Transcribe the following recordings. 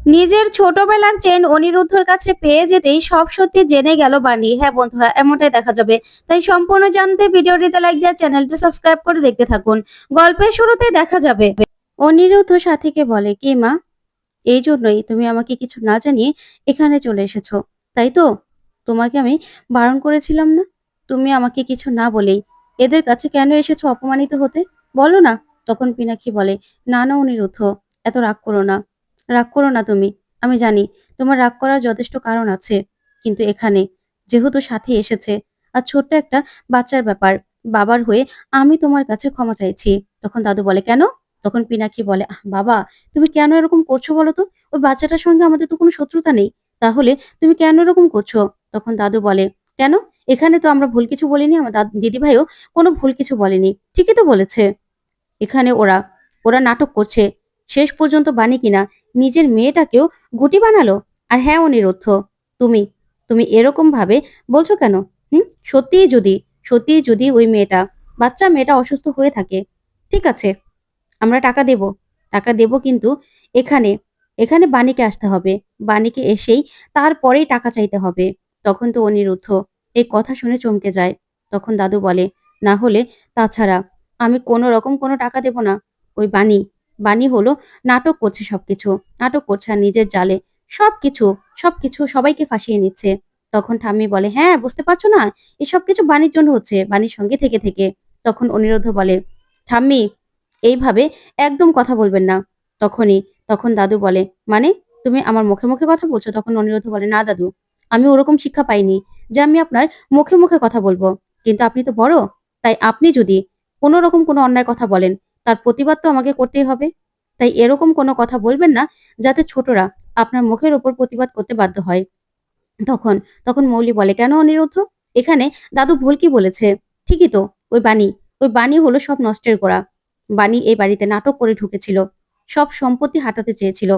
নিজের ছোটবেলার চেন অনিরুদ্ধর কাছে পেয়ে যেতেই সব সত্যি জেনে গেল বাণী। হ্যাঁ বন্ধুরা, এমনটাই দেখা যাবে। তাই সম্পূর্ণ জানতে ভিডিওটিতে লাইক দিয়ে চ্যানেলটি সাবস্ক্রাইব করে দেখতে থাকুন। গল্পের শুরুতে দেখা যাবে অনিরুদ্ধ সাথীকে বলে, কি মা, এই জন্যই তুমি আমাকে কিছু না জানিয়ে এখানে চলে এসেছো, তাই তো? তোমাকে আমি বারণ করেছিলাম না? তুমি আমাকে কিছু না বলেই এদের কাছে কেন এসেছো অপমানিত হতে? বলো না। তখন পিনাক্ষী বলে, না না অনিরুদ্ধ, এত রাগ করো না। রাগ করো না তুমি। আমি জানি তোমার রাগ করার যথেষ্ট কারণ আছে, কিন্তু এখানে যেহেতু সাথী এসেছে আর ছোট্ট একটা বাচ্চার ব্যাপার, বাবার হয়ে আমি তোমার কাছে ক্ষমা চাইছি। তখন দাদু বলে, কেন? তখন পিনাক্ষী বলে, বাবা, তুমি কেন এরকম করছো বলো তো? ওই বাচ্চাটার সঙ্গে আমাদের তো কোনো শত্রুতা নেই, তাহলে তুমি কেন এরকম করছো? তখন দাদু বলে, কেন? এখানে তো আমরা ভুল কিছু বলিনি, আমার দিদিভাইও কোনো ভুল কিছু বলেনি, ঠিকই তো বলেছে। এখানে ওরা ওরা নাটক করছে। শেষ পর্যন্ত বাণী কিনা নিজের মেয়েটাকেও গুটি বানালো। আর হ্যাঁ অনিরুদ্ধ, তুমি তুমি এরকম ভাবে বলছো কেন? হুম, সত্যিই যদি ওই বাচ্চা মেয়েটা অসুস্থ হয়ে থাকে, ঠিক আছে, আমরা টাকা দেব, কিন্তু এখানে এখানে বাণীকে আসতে হবে। বাণীকে এসেই তারপরেই টাকা চাইতে হবে। তখন তো অনিরুদ্ধ এই কথা শুনে চমকে যায়। তখন দাদু বলে, না হলে, তাছাড়া আমি কোনো রকম কোনো টাকা দেব না। ওই বাণী হলো নাটক করছে, সবকিছু নাটক করছে, আর নিজের জালে সবকিছু সবকিছু সবাইকে ফাঁসিয়ে নিচ্ছে। তখন ঠাম্মি বলে, হ্যাঁ বুঝতে পারছো না, এই সবকিছু বাণীর জন্য হচ্ছে, বাণীর সঙ্গে থেকে থেকে। তখন অনিরুদ্ধ বলে, ঠাম্মি, এইভাবে একদম কথা বলবেন না। তখনই তখন দাদু বলে, মানে তুমি আমার মুখে মুখে কথা বলছো? তখন অনিরুদ্ধ বলে, না দাদু, আমি ওরকম শিক্ষা পাইনি যে আমি আপনার মুখে মুখে কথা বলবো, কিন্তু আপনি তো বড়, তাই আপনি যদি কোনো রকম কোনো অন্যায় কথা বলেন, তার প্রতিবাদ তো আমাকে করতেই হবে। তাই এরকম কোনো কথা বলবেন না যাতে ছোটরা আপনার মুখের ওপর প্রতিবাদ করতে বাধ্য হয়। তখন তখন মৌলি বলে, কেন অনিরুদ্ধ? এখানে দাদু ভুল কি বলেছে? ঠিকই তো, ওই বাণী ওই বাণী হলো সব নষ্টের গোড়া। বাণী এই বাড়িতে নাটক করে ঢুকেছিল, সব সম্পত্তি হাতাতে চেয়েছিল।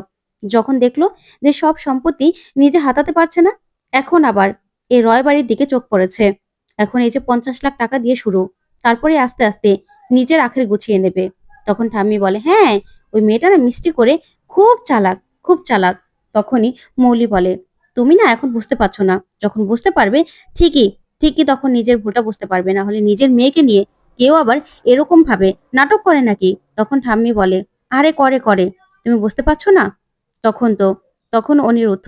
যখন দেখলো যে সব সম্পত্তি নিজে হাতাতে পারছে না, এখন আবার এই রয় বাড়ির দিকে চোখ পড়েছে। এখন এই যে 50 লাখ টাকা দিয়ে শুরু, তারপরে আস্তে আস্তে নিজের আখের গুছিয়ে নেবে। তখন ঠাম্মি বলে, হ্যাঁ, ওই মেয়েটা না মিষ্টি করে খুব চালাক, খুব চালাক। তখনই মৌলি বলে, তুমি না এখন বুঝতে পারছো না, যখন বুঝতে পারবে ঠিকই ঠিকই তখন নিজের ভুলটা বুঝতে পারবে। না হলে নিজের মেয়েকে নিয়ে কেউ আবার এরকম ভাবে নাটক করে নাকি? তখন ঠাম্মি বলে, আরে করে করে, তুমি বুঝতে পারছো না? তখন তো তখন অনিরুদ্ধ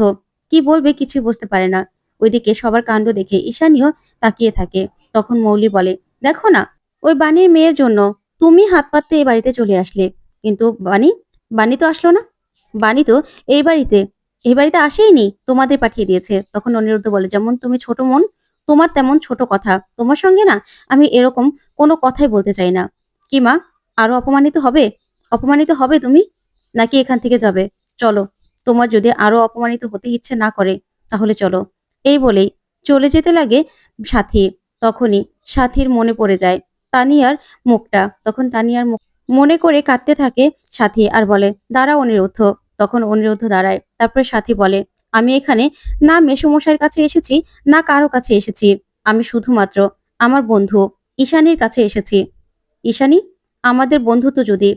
কি বলবে কিছুই বুঝতে পারে না। ওইদিকে সবার কাণ্ড দেখে ঈশানীও তাকিয়ে থাকে। তখন মৌলি বলে, দেখো না, ওই বাণীর মেয়ের জন্য তুমি হাত পাততে এই বাড়িতে চলে আসলে, কিন্তু বাণী বাণী তো আসলো না। বাণী তো এই বাড়িতে এই বাড়িতে আসেইনি, তোমাদের পাঠিয়ে দিয়েছে। তখন অনিরুদ্ধ বলে, যেমন তুমি ছোট মন, তোমার তেমন ছোট কথা। তোমার সঙ্গে না আমি এরকম কোনো কথাই বলতে চাই না। কি মা, আরো অপমানিত হবে? অপমানিত হবে তুমি, নাকি এখান থেকে যাবে? চলো, তোমার যদি আরো অপমানিত হতে ইচ্ছে না করে তাহলে চলো। এই বলেই চলে যেতে লাগে সাথী। তখনই সাথীর মনে পড়ে যায় তানিয়ার মুখটা। তখন তানিয়ার মুখ মনে করে কাঁদতে থাকে সাথী, আর বলে, দাঁড়া অনিরুদ্ধ। তখন অনিরুদ্ধ দাঁড়ায়। তারপরে সাথী বলে, আমি এখানে না মেসোমশাইয়ের কাছে এসেছি, না কারো কাছে এসেছি। আমি শুধুমাত্র আমার বন্ধু ঈশানীর কাছে এসেছি। ঈশানী, আমাদের বন্ধুত্ব যদি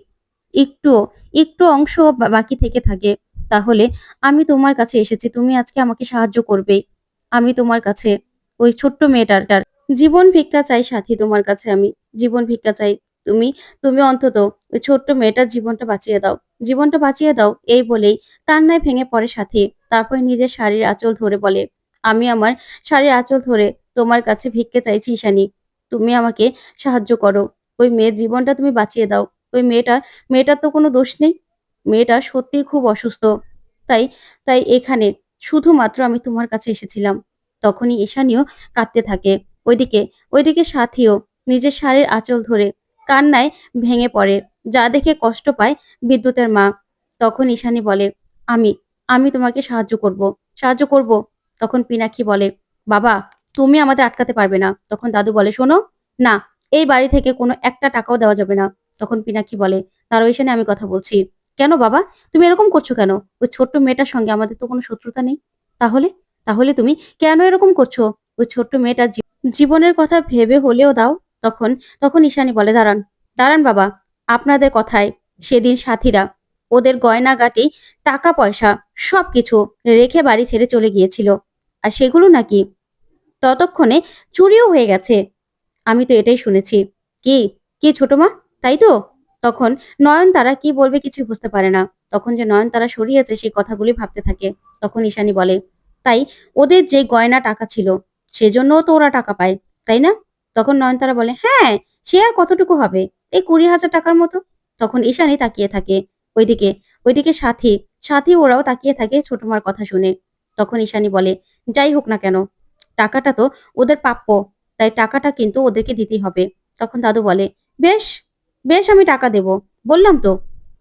একটু একটু অংশ বাকি থেকে থাকে, তাহলে আমি তোমার কাছে এসেছি, তুমি আজকে আমাকে সাহায্য করবে। আমি তোমার কাছে ওই ছোট্ট মেয়েটার জীবন ভিক্ষা চাই সাথী, তোমার কাছে আমি জীবন ভিক্ষা চাই। তুমি তুমি অন্তত ওই ছোট্ট মেয়েটার জীবনটা বাঁচিয়ে দাও, জীবনটা বাঁচিয়ে দাও। এই বলেই কান্নায় ভেঙে পড়ে সাথী। তারপর নিজের শাড়ির আঁচল ধরে বলে, আমি আমার শাড়ির আঁচল ধরে তোমার কাছে ভিক্ষে চাইছি ঈশানী, তুমি আমাকে সাহায্য করো। ওই মেয়ের জীবনটা তুমি বাঁচিয়ে দাও। ওই মেয়েটার তো কোনো দোষ নেই। মেয়েটা সত্যিই খুব অসুস্থ। তাই তাই এখানে শুধুমাত্র আমি তোমার কাছে এসেছিলাম। তখনই ঈশানীও কাঁদতে থাকে। ওইদিকে ওইদিকে সাথীও নিজের শাড়ির আঁচল ধরে কান্নায় ভেঙে পড়ে, যা দেখে কষ্ট পায় বিদ্যুতের মা। তখন ঈশানী বলে, আমি আমি তোমাকে সাহায্য করব। তখন পিনাক্ষী বলে, বাবা, তুমি আমাদের আটকাতে পারবে না। তখন দাদু বলে, শোনো, না, এই বাড়ি থেকে কোনো একটা টাকাও দেওয়া যাবে না। তখন পিনাক্ষী বলে, তার ঈশানী, আমি কথা বলছি। কেন বাবা, তুমি এরকম করছো কেন? ওই ছোট্ট মেয়েটার সঙ্গে আমাদের তো কোনো শত্রুতা নেই। তাহলে তাহলে তুমি কেন এরকম করছো? ওই ছোট্ট মেয়েটার জীবনের কথা ভেবে হলেও দাও। তখন তখন ঈশানী বলে, দাঁড়ান দাঁড়ান বাবা, আপনাদের কথায় সেদিন সাথীরা ওদের গয়নাগাটি, টাকা পয়সা সবকিছু রেখে বাড়ি ছেড়ে চলে গিয়েছিল। আর সেগুলো নাকি ততক্ষণে চুরিও হয়ে গেছে। আমি তো এটাই শুনেছি। কি কি ছোট মা, তাই তো? তখন নয়নতারা কি বলবে কিছুই বুঝতে পারে না। তখন যে নয়নতারা সরিয়েছে সেই কথাগুলি ভাবতে থাকে। তখন ঈশানী বলে, তাই ওদের যে গয়না টাকা ছিল সেজন্যও তো ওরা টাকা পায়, তাই না? তখন নয়নতারা বলে, হ্যাঁ, সে আর কতটুকু হবে, এই 20,000 টাকার মতো। তখন ঈশানী তাকিয়ে থাকে ওইদিকে। ওইদিকে সাথী, সাথী ওরাও তাকিয়ে থাকে ছোট মার কথা শুনে। তখন ঈশানী বলে, যাই হোক না কেন, টাকাটা তো ওদের প্রাপ্য, তাই টাকাটা কিন্তু ওদেরকে দিতেই হবে। তখন দাদু বলে, বেশ, বেশ, আমি টাকা দেব, বললাম তো।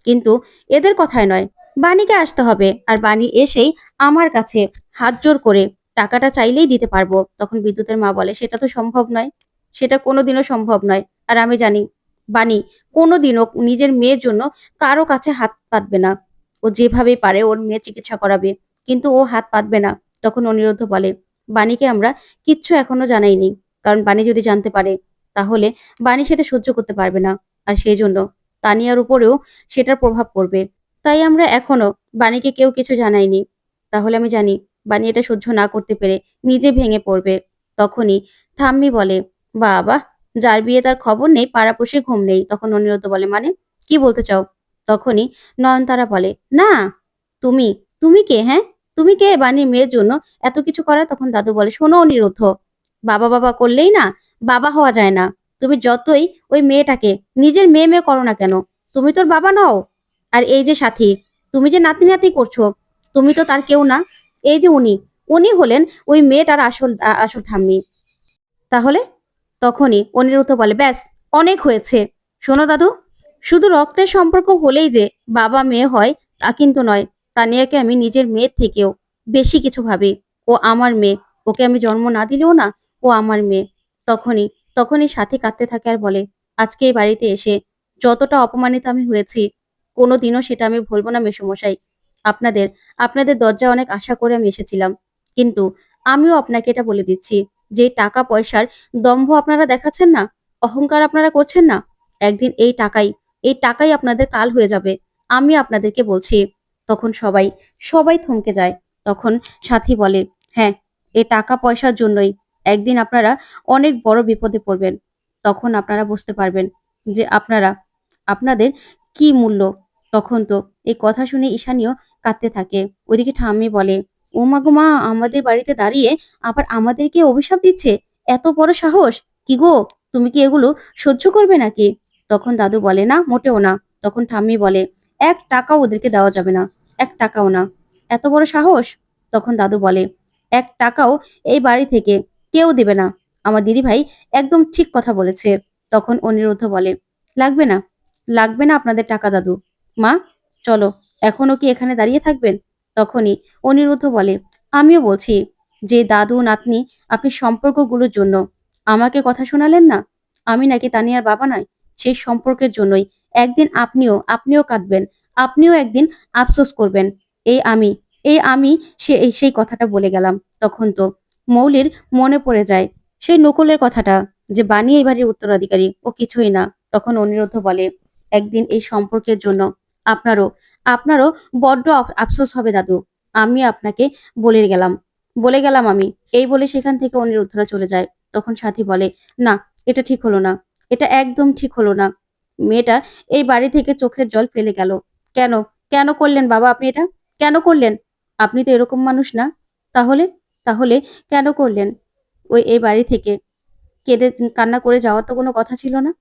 কিন্তু এদের কথায় নয়, বাণীকে আসতে হবে, আর বাণী এসেই আমার কাছে হাত জোর করে টাকাটা চাইলেই দিতে পারবো। তখন বিদ্যুতের মা বলে, সেটা তো সম্ভব নয়, সেটা কোনোদিনও সম্ভব নয়। আর আমি জানি বাণী কোনোদিনও নিজের মেয়ের জন্য কারো কাছে হাত পাতবে না। ও যেভাবেই পারে ওর মেয়ে চিকিৎসা করাবে, কিন্তু ও হাত পাতবে না। তখন অনিরুদ্ধ বলে, বাণীকে আমরা কিচ্ছু এখনো জানাইনি, কারণ বাণী যদি জানতে পারে তাহলে বাণী সেটা সহ্য করতে পারবে না। আর সেই জন্য তানিয়ার উপরেও সেটার প্রভাব পড়বে। তাই আমরা এখনো বাণীকে কেউ কিছু জানাইনি। তাহলে আমি জানি বাণী এটা সহ্য না করতে পেরে নিজে ভেঙে পড়বে। তখনই ঠাম্মি বলে, বাবা, যার বিয়ে তার খবর নেই, পাড়াপড়শি ঘুম নেই। তখন অনিরুদ্ধ বলে, মানে কি বলতে চাও? তখনই নয়নতারা বলে, না, তুমি তুমি কে? হ্যাঁ, তুমি কে বাণীর মেয়ের জন্য এত কিছু করা? তখন দাদু বলে, শোনো অনিরুদ্ধ, বাবা বাবা করলেই না বাবা হওয়া যায় না। তুমি যতই ওই মেয়েটাকে নিজের মেয়ে মেয়ে করো না কেন, তুমি তোর বাবা নও। আর এই যে সাথী, তুমি যে নাতি নাতি করছো, তুমি তো তার কেউ না। এই যে উনি, উনি হলেন ওই মেয়েটার আসল আসল ঠাম্মি। তাহলে? তখনই অনিরুদ্ধ বলে, ব্যাস, অনেক হয়েছে। শোনো দাদু, শুধু রক্তের সম্পর্ক হলেই যে বাবা মেয়ে হয় তা কিন্তু নয়। তানিয়াকে আমি নিজের মেয়ের থেকেও বেশি কিছু ভাবি। ও আমার মেয়ে, ওকে আমি জন্ম না দিলেও না, ও আমার মেয়ে। তখনই তখনই সাথী কাঁদতে থাকে আর বলে, আজকে এই বাড়িতে এসে যতটা অপমানিত আমি হয়েছি, কোনোদিনও সেটা আমি ভুলবো না মেসোমশাই। আপনাদের আপনাদের দরজায় অনেক আশা করে আমি এসেছিলাম, কিন্তু আমিও আপনাকে এটা বলে দিচ্ছি, যে টাকা পয়সার দম্ভ আপনারা দেখাচ্ছেন না, অহংকার আপনারা করছেন না, একদিন এই টাকাই আপনাদের কাল হয়ে যাবে। আমি আপনাদেরকে বলছি। তখন সবাই সবাই থমকে যায়। তখন সাথী বলে, হ্যাঁ, এই টাকা পয়সার জন্যই একদিন আপনারা অনেক বড় বিপদে পড়বেন। তখন আপনারা বুঝতে পারবেন যে আপনাদের কি মূল্য। তখন তো এই কথা শুনে ঈশানীও কাঁদতে থাকে। ওইদিকে ঠাম্মি বলে, ও মা গো মা, আমাদের বাড়িতে দাঁড়িয়ে আবার আমাদেরকে অভিশাপ দিচ্ছে, এত বড় সাহস! কি গো, তুমি কি এগুলো সহ্য করবে নাকি? তখন দাদু বলে, না, মোটেও না। তখন ঠাম্মি বলে, 1 টাকাও ওদেরকে দেওয়া যাবে না, 1 টাকাও না। এত বড় সাহস! তখন দাদু বলে, 1 টাকাও এই বাড়ি থেকে কেউ দেবে না। আমার দিদি ভাই একদম ঠিক কথা বলেছে। তখন অনিরুদ্ধ বলে, লাগবে না, লাগবে না আপনাদের টাকা দাদু। মা, চলো, এখনো কি এখানে দাঁড়িয়ে থাকবেন? তখনই অনিরুদ্ধ বলে, আমিও বলছি যে দাদু নাতনি, আপনি সম্পর্কগুলোর জন্য আমাকে কথা শোনালেন না। আমি নাকি তানিয়ার বাবা নয়? সেই সম্পর্কের জন্যই একদিন আপনিও কাঁদবেন, আপনিও একদিন আফসোস করবেন। এই আমি এই আমি সেই কথাটা বলে গেলাম। তখন তো মৌলির মনে পড়ে যায় সেই নকুলের কথাটা, যে বানিয়ে এই বাড়ির উত্তরাধিকারী, ও কিছুই না। তখন অনিরুদ্ধ বলে, একদিন এই সম্পর্কের জন্য আপনারও আপনারও বড্ড আফসোস হবে দাদু। আমি আপনাকে বলে গেলাম, বলে গেলাম আমি। এই বলে সেখান থেকে অনিরুদ্ধরা চলে যায়। তখন সাথী বলে, না, এটা ঠিক হলো না, এটা একদম ঠিক হলো না। মেয়েটা এই বাড়ি থেকে চোখের জল ফেলে গেল। কেন, কেন করলেন বাবা আপনি এটা? কেন করলেন? আপনি তো এরকম মানুষ না। তাহলে তাহলে কেন করলেন? এই বাড়ি থেকে কেঁদে কান্না করে যাওয়ার তো কোনো কথা ছিল না।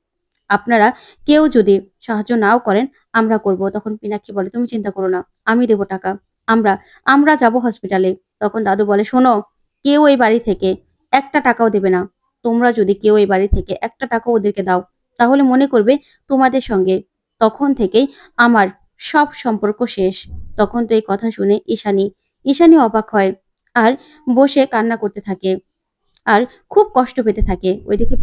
আপনারা কেউ যদি সাহায্য নাও করেন, আমরা করব। তখন পিনাক্ষী বলে, তুমি চিন্তা করো না, আমি দেব টাকা। আমরা আমরা যাব হসপিটালে। তখন দাদু বলে, শোনো, কেউ এই বাড়ি থেকে 1 টাকাও দেবে না। তোমরা যদি কেউ এই বাড়ি থেকে 1 টাকাও ওদেরকে দাও, তাহলে মনে করবে তোমাদের সঙ্গে তখন থেকেই আমার সব সম্পর্ক শেষ। তখন তো এই কথা শুনে ঈশানী অবাক হয় আর বসে কান্না করতে থাকে আর খুব কষ্ট পেতে থাকে। ওইদিকে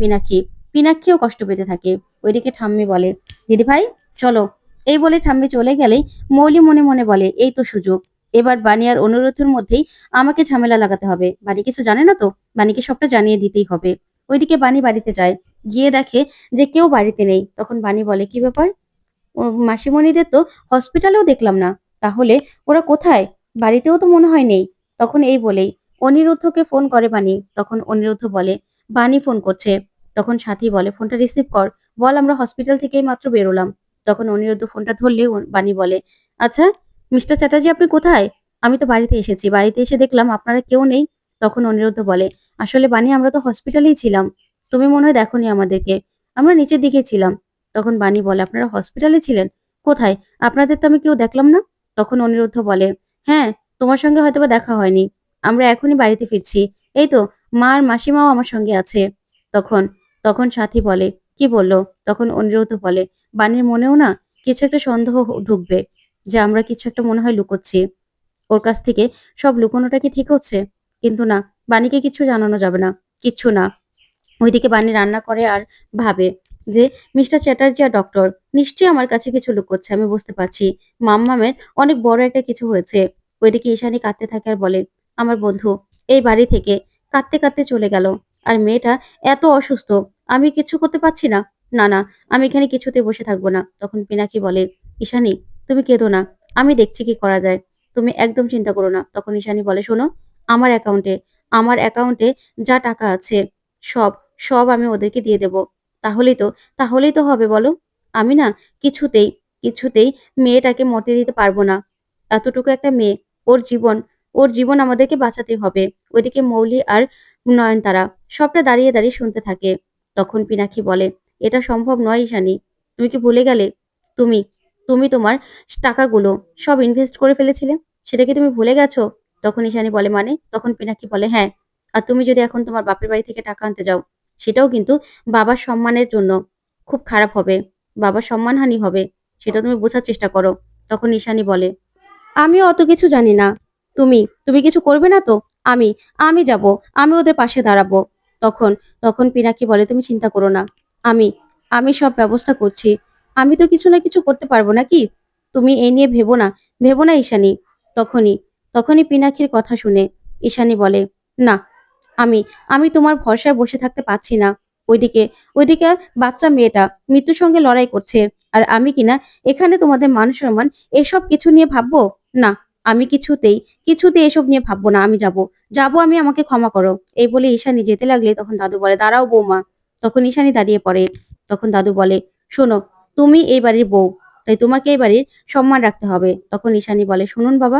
পিনাক্ষীও কষ্ট পেতে থাকে। ওইদিকে ঠাম্মি বলে, দিদি ভাই, চলো। এই বলে ঠাম্মি চলে গেলেই মৌলি মনে মনে বলে, এই তো সুযোগ। এবার বাণী আর অনুরোধের মধ্যেই আমাকে ঝামেলা লাগাতে হবে। বাণী কিছু জানে না তো, বাণীকে সবটা জানিয়ে দিতেই হবে। ওইদিকে বাণী বাড়িতে যায়, গিয়ে দেখে যে কেউ বাড়িতে নেই। তখন বাণী বলে, কি ব্যাপার, মাসিমণিদের তো হসপিটালেও দেখলাম না। তাহলে ওরা কোথায়? বাড়িতেও তো মনে হয় নেই। তখন এই বলেই অনিরুদ্ধকে ফোন করে বাণী। তখন অনিরুদ্ধ বলে, "বাণী ফোন করছে।" তখন সাথী বলে, "ফোনটা রিসিভ কর। বল আমরা হসপিটাল থেকেই মাত্র বেরোলাম।" তখন অনিরুদ্ধ ফোনটা ধরলেই বাণী বলে, "আচ্ছা, মিস্টার চ্যাটার্জি আপনি কোথায়? আমি তো বাড়িতে এসেছি। বাড়িতে এসে দেখলাম আপনারা কেউ নেই।" তখন অনিরুদ্ধ বলে, "আসলে বাণী আমরা তো হসপিটালেই ছিলাম। তুমি মনে হয় দেখোনি আমাদেরকে। আমরা নিচের দিকে ছিলাম।" তখন বাণী বলে, "আপনারা হসপিটালে ছিলেন? কোথায়? আপনাদের তো আমি কেউ দেখলাম না?" তখন অনিরুদ্ধ বলে, "হ্যাঁ, তোমার সঙ্গে হয়তোবা দেখা হয়নি। আমরা এখনই বাড়িতে ফিরছি। এই তো মা আর মাসিমাও আমার সঙ্গে আছে।" তখন তখন সাথী বলে, "কি বলল?" তখন অনিরুদ্ধ বলে, "বাণীর মনেও না কিছু একটা সন্দেহ ঢুকবে যে আমরা কিছু একটা মনে হয় লুকোচ্ছি। ওর কাছ থেকে সব লুকোনোটা কি ঠিক হচ্ছে? কিন্তু না, বাণীকে কিচ্ছু জানানো যাবে না। কিচ্ছু না।" ওইদিকে বানি রান্না করে আর ভাবে যে মিস্টার চ্যাটার্জি আর ডক্টর নিশ্চয়ই আমার কাছে কিছু লুকোচ্ছে, আমি বুঝতে পারছি। মাম্মামের অনেক বড় একটা কিছু হয়েছে। ওইদিকে ঈশানী কাঁদতে থাকে আর বলে, "আমার বন্ধু এই বাড়ি থেকে কাঁদতে কাঁদতে চলে গেল। আর মেয়েটা এত অসুস্থ, আমি কিছু করতে পারছি না। না না, আমি এখানে কিছুতে বসে থাকবো না।" তখন পিনাকি বলে, "ঈশানী তুমি কেঁদো না, আমি দেখছি কি করা যায়। তুমি একদম চিন্তা করো না।" তখন ঈশানী বলে, "শোনো, আমার অ্যাকাউন্টে আমার অ্যাকাউন্টে যা টাকা আছে সব সব আমি ওদেরকে দিয়ে দেব। তাহলেই তো তাহলেই তো হবে বলো? আমি না কিছুতেই, কিছুতেই মেয়েটাকে মরতে দিতে পারব না। এতটুকু একটা মেয়ে, ওর জীবন, ওর জীবন আমাদেরকে বাঁচাতে হবে।" ওইদিকে মৌলি আর নয়নতারা সবটা দাঁড়িয়ে, দাঁড়িয়ে শুনতে থাকে। তখন পিনাকি বলে, "এটা সম্ভব নয় ঈশানী। তুমি কি ভুলে গেলে? তুমি, তুমি তোমার টাকাগুলো সব ইনভেস্ট করে ফেলেছিলে। সেটা কি তুমি ভুলে গেছো?" তখন ঈশানী বলে, "মানে?" তখন পিনাকি বলে, "হ্যাঁ। আর তুমি যদি এখন তোমার বাপের বাড়ি থেকে টাকা আনতে যাও, সেটাও কিন্তু বাবার সম্মানের জন্য খুব খারাপ হবে। বাবার সম্মানহানি হবে। সেটা তুমি বোঝার চেষ্টা করো।" তখন ঈশানী বলে, "আমিও অত কিছু জানি না। তুমি কিছু করবে না তো? আমি, আমি যাব। আমি ওদের পাশে দাঁড়াবো।" তখন তখন পিনাকি বলে, "তুমি চিন্তা করো না। আমি, আমি সব ব্যবস্থা করছি। আমি তো কিছু না কিছু করতে পারবো নাকি? তুমি এই নিয়ে ভেবো না ঈশানী।" তখনই তখনই পিনাকির কথা শুনে ঈশানী বলে, "না, আমি আমি তোমার ভরসায় বসে থাকতে পারছি না। ওইদিকে ওইদিকে বাচ্চা মেয়েটা মৃত্যুর সঙ্গে লড়াই করছে। আর আমি কিনা এখানে তোমাদের মান-সম্মান এসব কিছু নিয়ে ভাববো? না, আমি কিছুতেই এসব নিয়ে ভাববো না। আমি যাবো। যাবো আমি, আমাকে ক্ষমা করো।" এই বলে ঈশানী যেতে লাগলে তখন দাদু বলে, "দাঁড়াও বৌমা।" তখন ঈশানী দাঁড়িয়ে পড়ে। তখন দাদু বলে, "শোনো, তুমি এই বাড়ির বউ। তাই তোমাকে এই বাড়ির সম্মান রাখতে হবে।" তখন ঈশানী বলে, "শুনুন বাবা,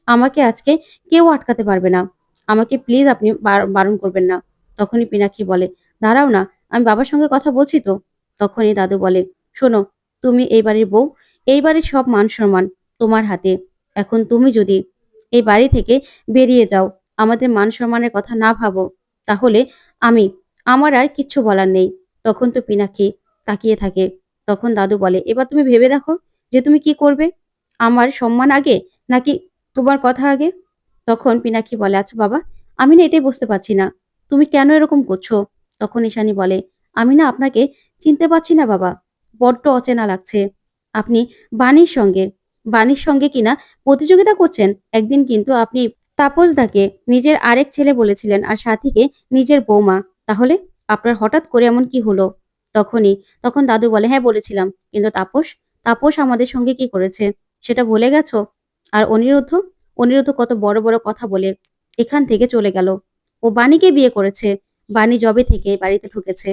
আমাকে আজকে কেউ আটকাতে পারবে না। আমাকে প্লিজ আপনি বারণ করবেন না।" তখনই পিনাক্ষী বলে, "দাঁড়াও না, আমি বাবার সঙ্গে কথা বলছি তো।" তখনই দাদু বলে, "শোনো, তুমি এই বাড়ির বউ, এই বাড়ির সব মান-সম্মান তোমার হাতে। এখন তুমি যদি এই বাড়ি থেকে বেরিয়ে যাও, আমাদের মান-সম্মানের কথা না ভাবো, তাহলে আমি আমার আর কিচ্ছু বলার নেই।" তখন তো পিনাক্ষী তাকিয়ে থাকে। তখন দাদু বলে, "এবার তুমি ভেবে দেখো যে তুমি কি করবে? আমার সম্মান আগে নাকি তোমার কথা আগে?" তখন পিনাক্ষী বলে, "আচ্ছা বাবা, আমি না এটাই বুঝতে পারছি না। তুমি কেন এরকম করছো?" তখন ঈশানী বলে, "আমি না আপনাকে চিনতে পারছি না বাবা। বড্ড অচেনা লাগছে। আপনি বাণীর সঙ্গে, বাণীর সঙ্গে কিনা প্রতিযোগিতা করছেন। একদিন কিন্তু আপনি তাপসদাকে নিজের আরেক ছেলে বলেছিলেন আর সাথীকে নিজের বৌমা। তাহলে আপনার হঠাৎ করে এমন কি হলো?" তখন দাদু বলে, "হ্যাঁ বলেছিলাম। কিন্তু তাপস আমাদের সঙ্গে কি করেছে? সেটা ভুলে গেছো? আর অনিরুদ্ধ কত বড়, বড় কথা বলে এখান থেকে চলে গেল। ও বাণীকে বিয়ে করেছে। বাণী যবে থেকে বাড়িতে ঢুকেছে,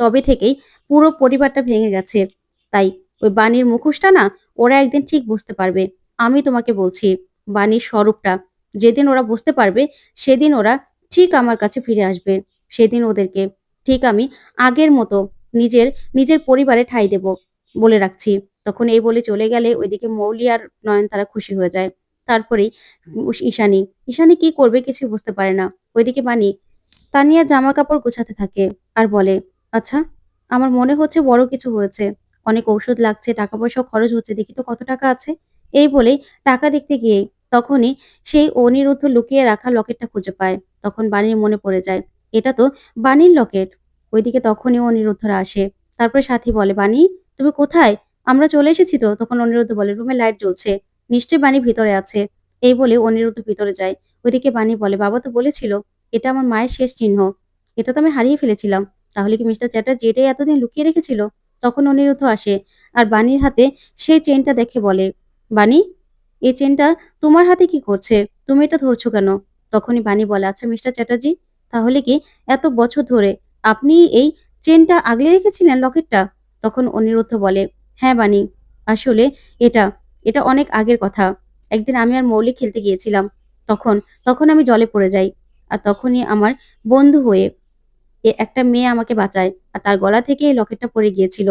তবে থেকেই পুরো পরিবারটা ভেঙে গেছে। তাই ওই বাণীর মুখোশটা না ওরা একদিন ঠিক বুঝতে পারবে। আমি তোমাকে বলছি, বাণীর স্বরূপটা যেদিন ওরা বুঝতে পারবে, সেদিন ওরা ঠিক আমার কাছে ফিরে আসবে। সেদিন ওদেরকে ঠিক আমি আগের মতো নিজের নিজের পরিবারে ঠাঁই দেব, বলে রাখছি।" তখন এই বলে চলে গেলে ওইদিকে মৌলি আর নয়নতারা খুশি হয়ে যায়। তারপরেই ঈশানী। ঈশানী কি করবে কিছুই বুঝতে পারে না। ওইদিকে বাণী তানিয়ার জামাকাপড় গোছাতে থাকে আর বলে, "আচ্ছা, আমার মনে হচ্ছে বড় কিছু হয়েছে। অনেক ঔষধ লাগছে, টাকা-পয়সাও খরচ হচ্ছে। দেখি তো কত টাকা আছে?" এই বলেই টাকা দেখতে গিয়ে তখনই সেই অনিরুদ্ধ লুকিয়ে রাখা লকেটটা খুঁজে পায়। তখন বাণীর মনে পড়ে যায়, এটা তো বাণীর লকেট। ওইদিকে তখনই অনিরুদ্ধরা আসে। তারপরে সাথী বলে, "বাণী, তুমি কোথায়? আমরা চলে এসেছি তো।" তখন অনিরুদ্ধ বলে, "রুমে লাইট জ্বলছে। নিশ্চয়ই বাণী ভিতরে আছে।" এই বলে অনিরুদ্ধ ভিতরে যায়। ওইদিকে বাণী বলে, "বাবা তো বলেছিল এটা আমার মায়ের শেষ চিহ্ন। এটা তো আমি হারিয়ে ফেলেছিলাম। তাহলে কি মিস্টার চ্যাটার্জি এটাই এতদিন লুকিয়ে রেখেছিল?" তখন অনিরুদ্ধ আসে আর বাণীর হাতে সেই চেইনটা দেখে বলে, "বাণী, এই চেইনটা তোমার হাতে কি করছে? তুমি এটা ধরছো কেন?" তখনই বাণী বলে, "আচ্ছা মিস্টার চ্যাটার্জি, তাহলে কি এত বছর ধরে আপনি এই চেইনটা আগলে রেখেছিলেন লকেটটা?" তখন অনিরুদ্ধ বলে, "হ্যাঁ বাণী, আসলে এটা, এটা অনেক আগের কথা। একদিন আমি আর মৌলি খেলতে গিয়েছিলাম। তখন, তখন আমি জলে পড়ে যাই। আর তখনই আমার বন্ধু হয়ে একটা মেয়ে আমাকে বাঁচায়। আর তার গলা থেকে এই লকেটটা পড়ে গিয়েছিল।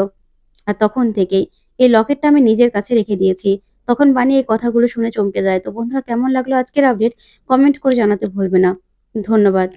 আর তখন থেকেই এই লকেটটা আমি নিজের কাছে রেখে দিয়েছি।" তখন বানি এই কথাগুলো শুনে চমকে যায়। তো বন্ধুরা, কেমন লাগলো আজকের আপডেট? কমেন্ট করে জানাতে ভুলবে না। ধন্যবাদ।